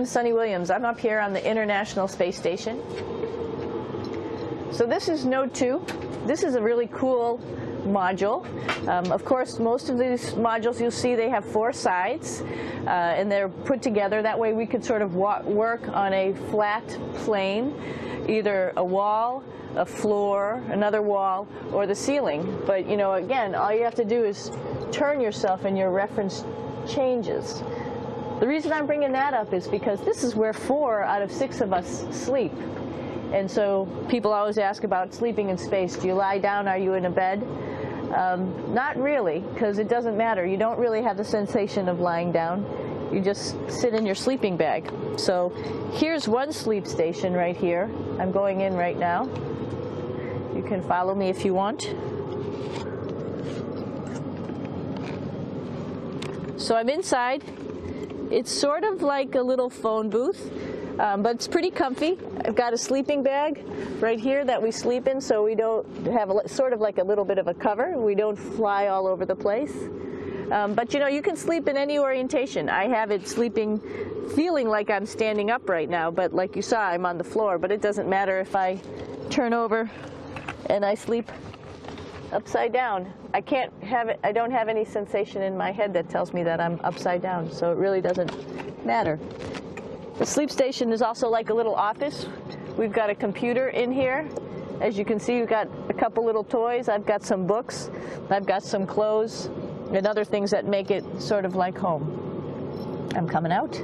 I'm Sunny Williams. I'm up here on the International Space Station. So this is Node 2. This is a really cool module. Of course, most of these modules you'll see they have 4 sides, and they're put together. That way we could sort of work on a flat plane, either a wall, a floor, another wall, or the ceiling. But you know, again, all you have to do is turn yourself and your reference changes. The reason I'm bringing that up is because this is where 4 out of 6 of us sleep. And so people always ask about sleeping in space. Do you lie down? Are you in a bed? Not really, because it doesn't matter. You don't really have the sensation of lying down. You just sit in your sleeping bag. So here's one sleep station right here. I'm going in right now. You can follow me if you want. So I'm inside. It's sort of like a little phone booth, but it's pretty comfy. I've got a sleeping bag right here that we sleep in, so we don't have sort of like a little bit of a cover. We don't fly all over the place. But you know, you can sleep in any orientation. I have it sleeping, feeling like I'm standing up right now, but like you saw, I'm on the floor. But it doesn't matter if I turn over and I sleep upside down. I can't have it. I don't have any sensation in my head that tells me that I'm upside down, so it really doesn't matter. The sleep station is also like a little office. We've got a computer in here. As you can see, we've got a couple little toys. I've got some books. I've got some clothes and other things that make it sort of like home. I'm coming out.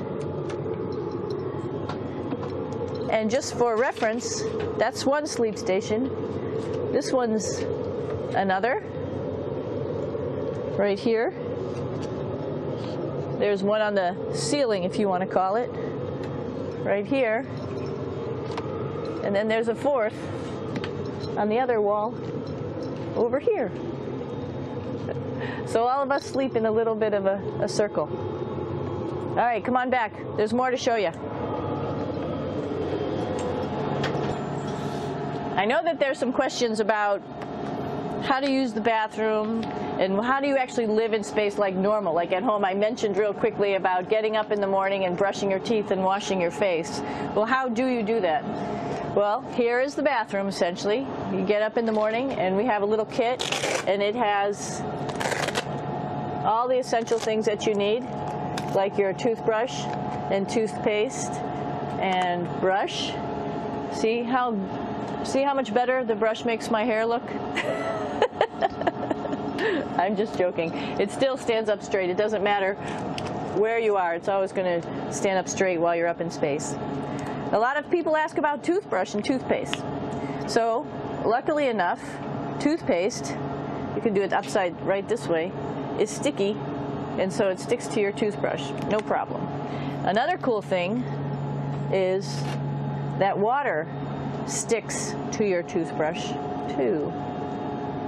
And just for reference, that's one sleep station. This one's another, right here. There's one on the ceiling, if you want to call it, right here. And then there's a 4th on the other wall over here. So all of us sleep in a little bit of a circle. All right, come on back. There's more to show you. I know that there's some questions about how to use the bathroom and how do you actually live in space like normal, like at home. I mentioned real quickly about getting up in the morning and brushing your teeth and washing your face. Well, how do you do that? Well, here is the bathroom, essentially. You get up in the morning, and we have a little kit, and it has all the essential things that you need, like your toothbrush and toothpaste and brush. See how much better the brush makes my hair look? I'm just joking. It still stands up straight. It doesn't matter where you are. It's always going to stand up straight while you're up in space. A lot of people ask about toothbrush and toothpaste. So, luckily enough, toothpaste, you can do it upside right this way, is sticky, and so it sticks to your toothbrush. No problem. Another cool thing is that water sticks to your toothbrush too.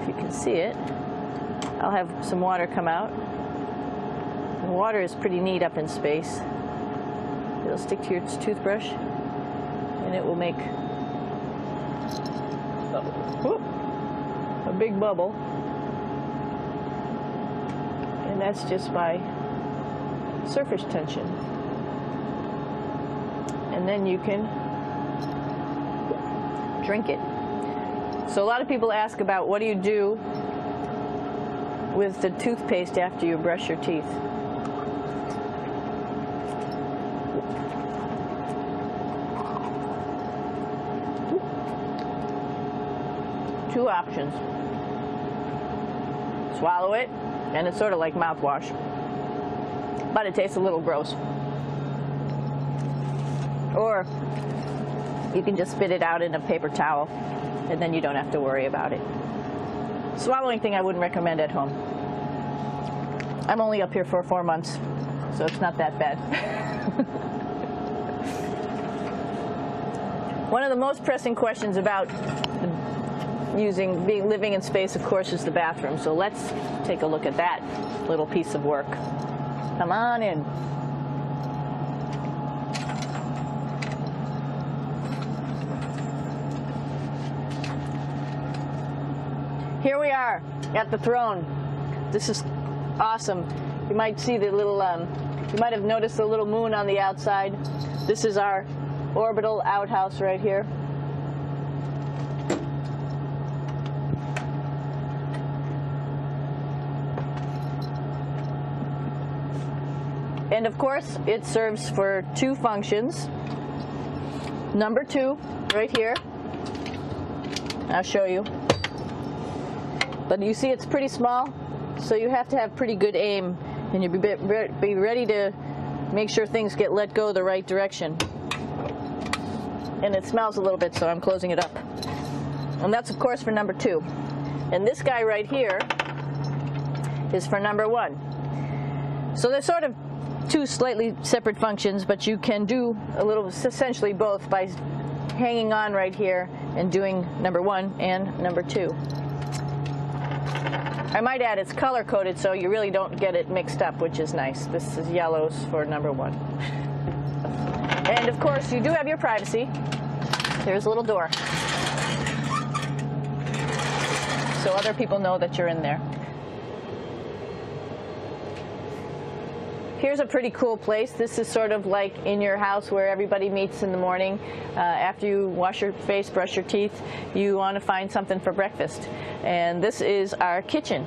If you can see it, I'll have some water come out. The water is pretty neat up in space. It'll stick to your toothbrush, and it will make a big bubble. And that's just by surface tension. And then you can drink it. So a lot of people ask about what do you do with the toothpaste after you brush your teeth. Two options. Swallow it, and it's sort of like mouthwash, but it tastes a little gross. Or you can just spit it out in a paper towel, and then you don't have to worry about it. Swallowing thing I wouldn't recommend at home. I'm only up here for 4 months, so it's not that bad. One of the most pressing questions about living in space, of course, is the bathroom. So let's take a look at that little piece of work. Come on in. Here we are at the throne. This is awesome. You might see the little, you might have noticed the little moon on the outside. This is our orbital outhouse right here. And of course, it serves for two functions. Number 2, right here. I'll show you. But you see it's pretty small, so you have to have pretty good aim, and you'll be ready to make sure things get let go the right direction. And it smells a little bit, so I'm closing it up. And that's, of course, for number 2. And this guy right here is for number 1. So they're sort of two slightly separate functions, but you can do a little, essentially both, by hanging on right here and doing number 1 and number 2. I might add it's color coded, so you really don't get it mixed up, which is nice. This is yellows for number 1. And of course, you do have your privacy. There's a little door, so other people know that you're in there. Here's a pretty cool place. This is sort of like in your house where everybody meets in the morning. After you wash your face, brush your teeth, you want to find something for breakfast. And this is our kitchen.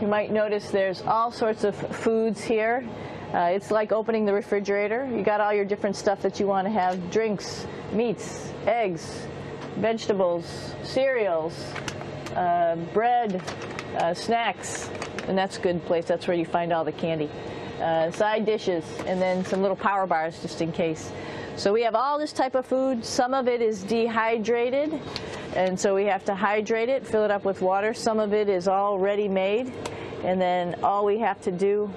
You might notice there's all sorts of foods here. It's like opening the refrigerator. You got all your different stuff that you want to have: drinks, meats, eggs, vegetables, cereals, bread, snacks. And that's a good place. That's where you find all the candy. Side dishes, and then some little power bars just in case. So we have all this type of food. Some of it is dehydrated, and so we have to hydrate it, fill it up with water. Some of it is all ready-made, and then all we have to do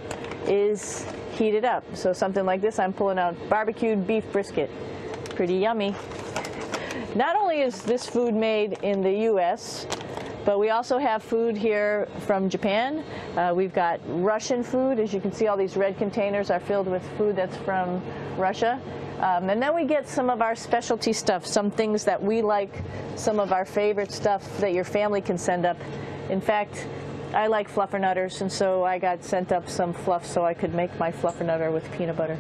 is heat it up. So something like this, I'm pulling out barbecued beef brisket. Pretty yummy. Not only is this food made in the U.S., but we also have food here from Japan. We've got Russian food. As you can see, all these red containers are filled with food that's from Russia. And then we get some of our specialty stuff, some things that we like, some of our favorite stuff that your family can send up. In fact, I like fluffernutters, and so I got sent up some fluff so I could make my fluffernutter with peanut butter.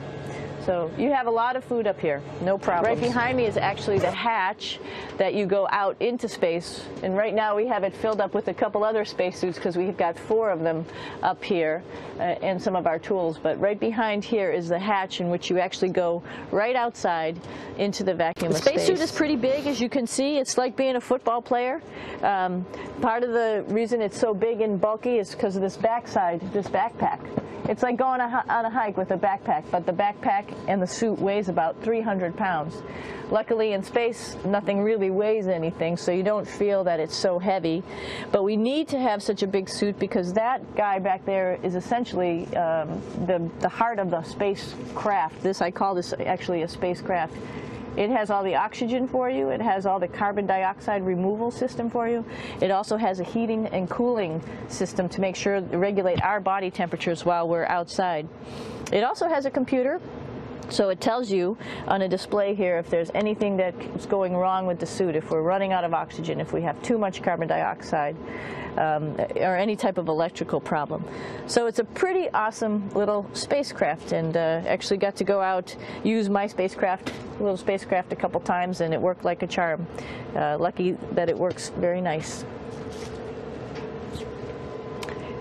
So you have a lot of food up here, no problem. Right behind me is actually the hatch that you go out into space. And right now we have it filled up with a couple other spacesuits because we've got 4 of them up here and some of our tools. But right behind here is the hatch in which you actually go right outside into the vacuum of space. The spacesuit is pretty big, as you can see. It's like being a football player. Part of the reason it's so big and bulky is because of this backside, this backpack. It's like going on a hike with a backpack, but the backpack and the suit weighs about 300 pounds. Luckily in space, nothing really weighs anything, so you don't feel that it's so heavy. But we need to have such a big suit because that guy back there is essentially the heart of the spacecraft. I call this actually a spacecraft. It has all the oxygen for you. It has all the carbon dioxide removal system for you. It also has a heating and cooling system to make sure to regulate our body temperatures while we're outside. It also has a computer, so it tells you on a display here if there's anything that's going wrong with the suit, if we're running out of oxygen, if we have too much carbon dioxide, or any type of electrical problem. So it's a pretty awesome little spacecraft, and actually got to go out, use my little spacecraft a couple times, and it worked like a charm. Lucky that it works very nice.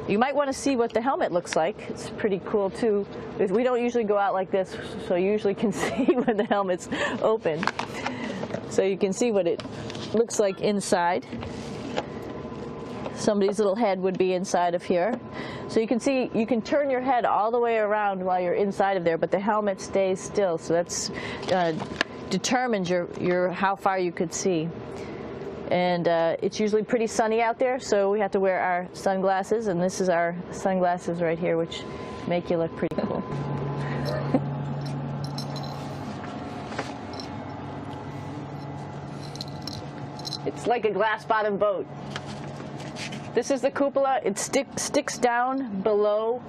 You might want to see what the helmet looks like. It's pretty cool too. We don't usually go out like this, so you usually can see when the helmet's open. So you can see what it looks like inside. Somebody's little head would be inside of here. So you can see, you can turn your head all the way around while you're inside of there, but the helmet stays still. So that's determines how far you could see. And it's usually pretty sunny out there, so we have to wear our sunglasses, and this is our sunglasses right here, which make you look pretty cool. It's like a glass-bottom boat. This is the cupola. It sticks down below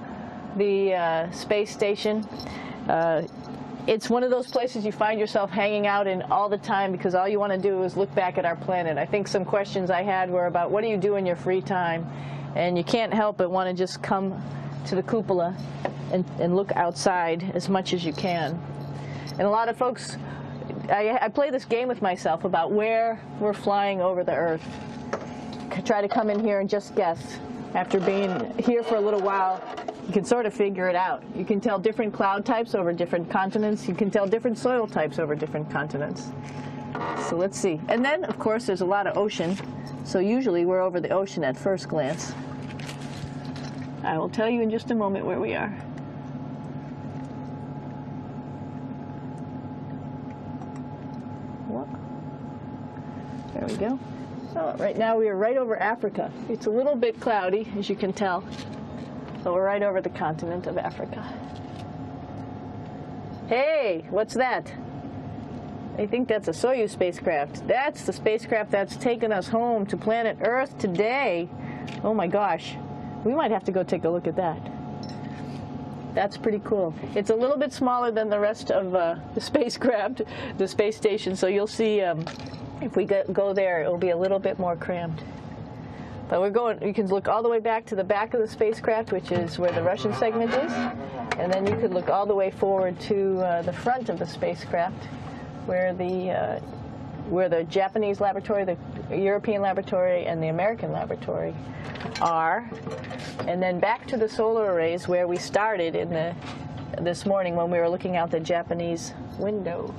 the space station. It's one of those places you find yourself hanging out in all the time because all you want to do is look back at our planet. I think some questions I had were about what do you do in your free time? And you can't help but want to just come to the cupola and look outside as much as you can. And a lot of folks, I play this game with myself about where we're flying over the Earth. Try to come in here and just guess. After being here for a little while, you can sort of figure it out. You can tell different cloud types over different continents. You can tell different soil types over different continents. So let's see. And then, of course, there's a lot of ocean. So usually we're over the ocean at first glance. I will tell you in just a moment where we are. There we go. So right now we are right over Africa. It's a little bit cloudy, as you can tell, but we're right over the continent of Africa. Hey, what's that? I think that's a Soyuz spacecraft. That's the spacecraft that's taken us home to planet Earth today. Oh my gosh, we might have to go take a look at that. That's pretty cool. It's a little bit smaller than the rest of the spacecraft, the space station, so you'll see if we go there, it will be a little bit more crammed. But we're going, you can look all the way back to the back of the spacecraft, which is where the Russian segment is. And then you could look all the way forward to the front of the spacecraft, where the Japanese laboratory, the European laboratory, and the American laboratory are. And then back to the solar arrays where we started this morning when we were looking out the Japanese window.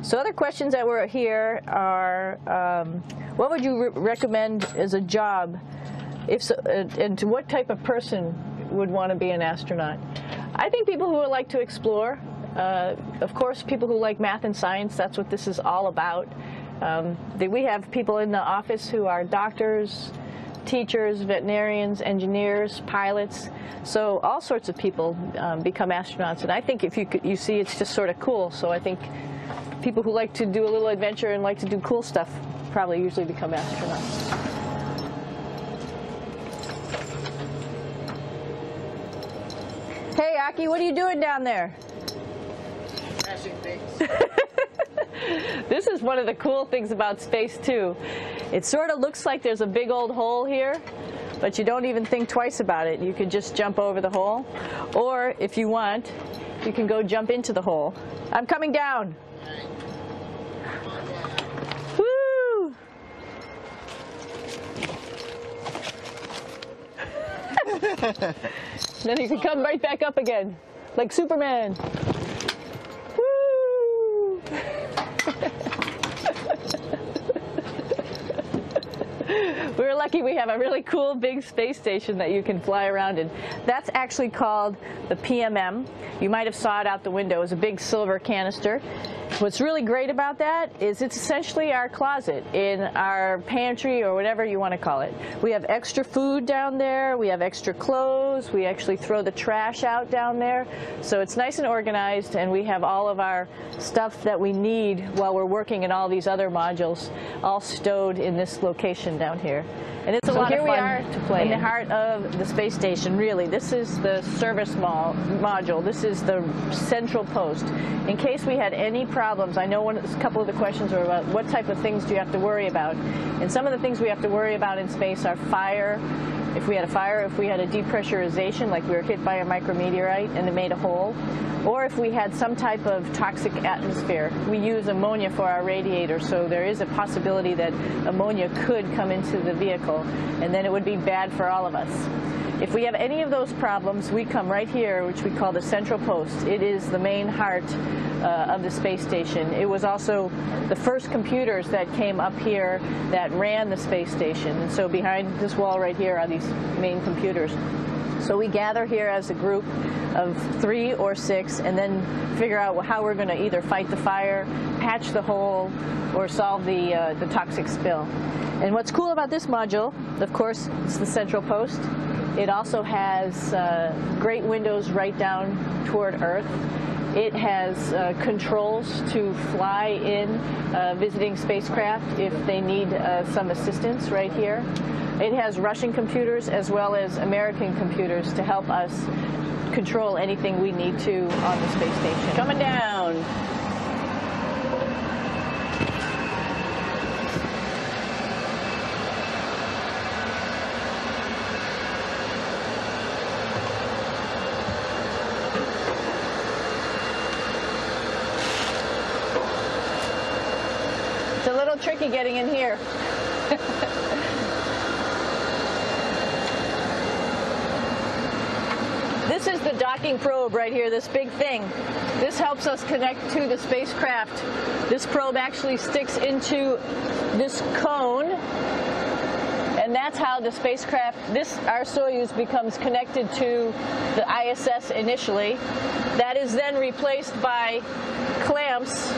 So other questions that were here are, what would you recommend as a job, if so, and to what type of person would want to be an astronaut? I think people who would like to explore, of course people who like math and science, that's what this is all about. We have people in the office who are doctors, teachers, veterinarians, engineers, pilots, so all sorts of people become astronauts. And I think if you see, it's just sort of cool, so I think people who like to do a little adventure and like to do cool stuff probably usually become astronauts. Hey, Aki, what are you doing down there? Crashing things. This is one of the cool things about space, too. It sort of looks like there's a big old hole here, but you don't even think twice about it. You could just jump over the hole, or if you want, you can go jump into the hole. I'm coming down. Woo! Then you can come right back up again, like Superman. Woo! We're lucky we have a really cool big space station that you can fly around in. That's actually called the PMM. You might have saw it out the window. It's a big silver canister. What's really great about that is it's essentially our closet in our pantry or whatever you want to call it. We have extra food down there. We have extra clothes. We actually throw the trash out down there. So it's nice and organized, and we have all of our stuff that we need while we're working in all these other modules all stowed in this location down here. And it's a lot of fun. Here we are to play in the heart of the space station, really. This is the service module. This is the central post. In case we had any problems, I know a couple of the questions were about what type of things do you have to worry about. And some of the things we have to worry about in space are fire. If we had a fire, if we had a depressurization, like we were hit by a micrometeorite and it made a hole, or if we had some type of toxic atmosphere. We use ammonia for our radiator, so there is a possibility that ammonia could come into the vehicle, and then it would be bad for all of us. If we have any of those problems, we come right here, which we call the central post. It is the main heart of the space station. It was also the first computers that came up here that ran the space station. And so behind this wall right here are these main computers. So we gather here as a group of 3 or 6 and then figure out how we're going to either fight the fire, patch the hole, or solve the toxic spill. And what's cool about this module, of course, it's the central post. It also has great windows right down toward Earth. It has controls to fly in visiting spacecraft if they need some assistance right here. It has Russian computers as well as American computers to help us control anything we need to on the space station. Coming down. little tricky getting in here. This is the docking probe right here, this big thing. This helps us connect to the spacecraft. This probe actually sticks into this cone, and that's how the spacecraft, our Soyuz, becomes connected to the ISS initially. That is then replaced by clamps,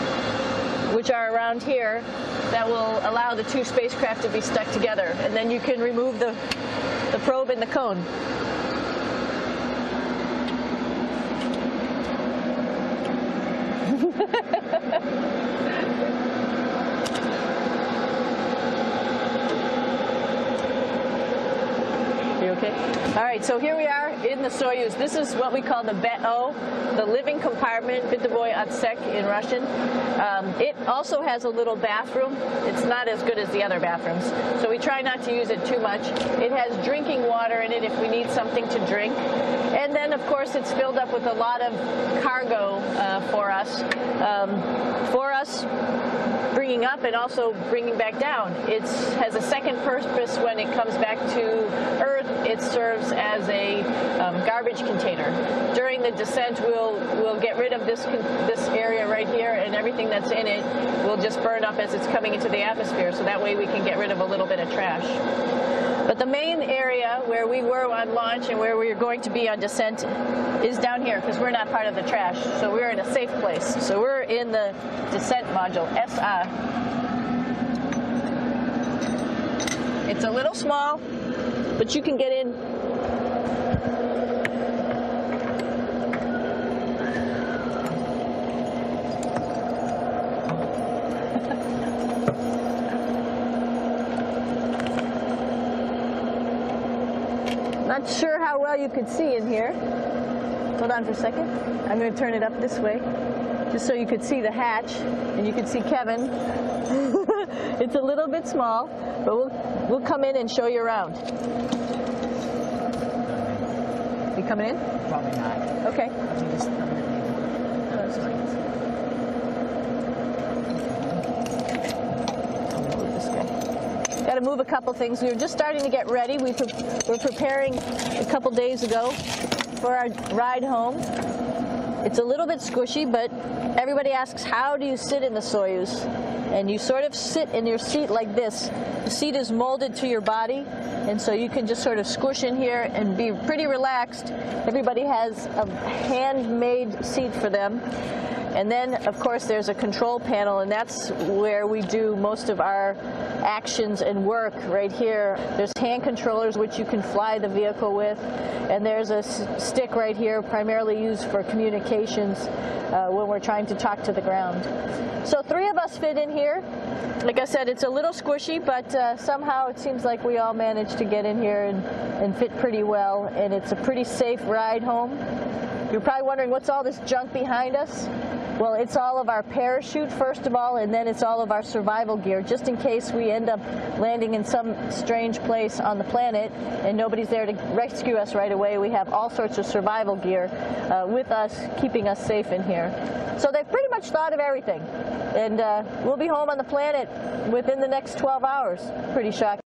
which are around here, that will allow the two spacecraft to be stuck together. And then you can remove the probe and the cone. You okay? All right, so here we are in the Soyuz. This is what we call the BEO, the living compartment, Bytovoy Otsek in Russian. It also has a little bathroom. It's not as good as the other bathrooms, so we try not to use it too much. It has drinking water in it if we need something to drink. And then, of course, it's filled up with a lot of cargo for us. Bringing up and also bringing back down. It has a second purpose when it comes back to Earth. It serves as a garbage container. During the descent, we'll get rid of this area right here, and everything that's in it will just burn up as it's coming into the atmosphere, so that way we can get rid of a little bit of trash. But the main area where we were on launch and where we're going to be on descent is down here, because we're not part of the trash. So we're in a safe place. So we're in the descent module, SA. It's a little small, but you can get in. Not sure how well you could see in here. Hold on for a second. I'm going to turn it up this way, just so you could see the hatch, and you could see Kevin. It's a little bit small, but we'll come in and show you around. You coming in? Probably not. Okay. Got to move a couple things. We were just starting to get ready. We're preparing a couple days ago for our ride home. It's a little bit squishy, but everybody asks, how do you sit in the Soyuz? And you sort of sit in your seat like this. The seat is molded to your body, and so you can just sort of squish in here and be pretty relaxed. Everybody has a handmade seat for them. And then, of course, there's a control panel, and that's where we do most of our actions and work right here. There's hand controllers which you can fly the vehicle with, and there's a stick right here primarily used for communications when we're trying to talk to the ground. So 3 of us fit in here. Like I said, it's a little squishy, but somehow it seems like we all managed to get in here and fit pretty well, and it's a pretty safe ride home. You're probably wondering, what's all this junk behind us? Well, it's all of our parachute, first of all, and then it's all of our survival gear, just in case we end up landing in some strange place on the planet and nobody's there to rescue us right away. We have all sorts of survival gear with us, keeping us safe in here. So they've pretty much thought of everything. And we'll be home on the planet within the next 12 hours. Pretty shocking.